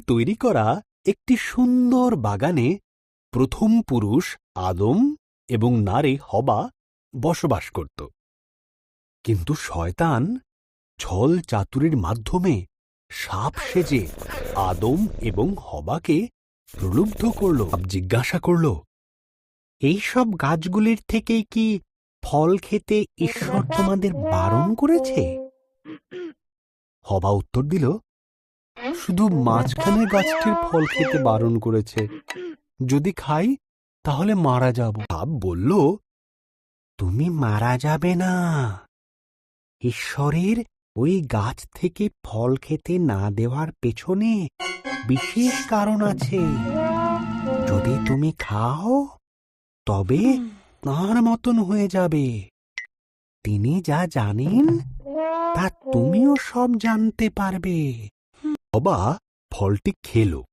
তৈরি করা একটি সুন্দর বাগানে প্রথম পুরুষ আদম এবং নারী হবা বসবাস করত। কিন্তু শয়তান ছল চাতুরির মাধ্যমে সাপ সেজে আদম এবং হবাকে প্রলুব্ধ করল। জিজ্ঞাসা করল, এইসব গাছগুলির থেকে কি ফল খেতে ঈশ্বর তোমাদের বারণ করেছে? হবা উত্তর দিল, শুধু মাঝখানের গাছটির ফল খেতে বারণ করেছে। যদি খাই তাহলে মারা যাব। সাপ বলল, তুমি মারা যাবে না। ঈশ্বরের ওই গাছ থেকে ফল খেতে না দেওয়ার পেছনে বিশেষ কারণ আছে। যদি তুমি খাও তবে তাঁর মতন হয়ে যাবে। তিনি যা জানেন তা তুমিও সব জানতে পারবে। হবা ফলটি খেল।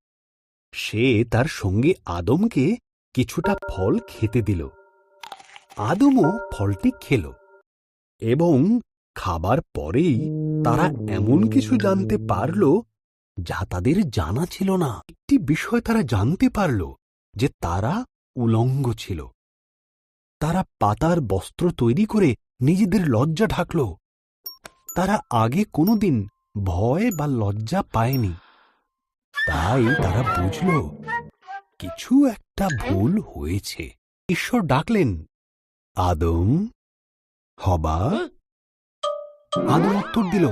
সে তার সঙ্গে আদমকে কিছুটা ফল খেতে দিল। আদমও ফলটি খেল এবং খাবার পরেই তারা এমন কিছু জানতে পারল যা তাদের জানা ছিল না। একটি বিষয় তারা জানতে পারল যে তারা উলঙ্গ ছিল। তারা পাতার বস্ত্র তৈরি করে নিজেদের লজ্জা ঢাকল। তারা আগে কোনোদিন ভয় বা লজ্জা পায়নি। তাই তারা বুঝল কিছু একটা ভুল হয়েছে। ঈশ্বর ডাকলেন, আদম, হবা। আদম উত্তর দিল,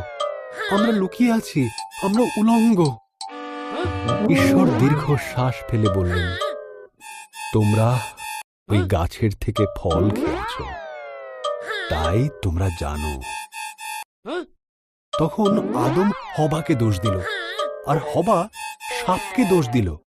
আমরা লুকিয়ে আছি, আমরা উলঙ্গ। ঈশ্বর দীর্ঘশ্বাস ফেলে বললেন, তোমরা ওই গাছের থেকে ফল খেয়েছ, তাই তোমরা জানো। তখন আদম হবাকে দোষ দিল, আর হবা সাপকে দোষ দিল।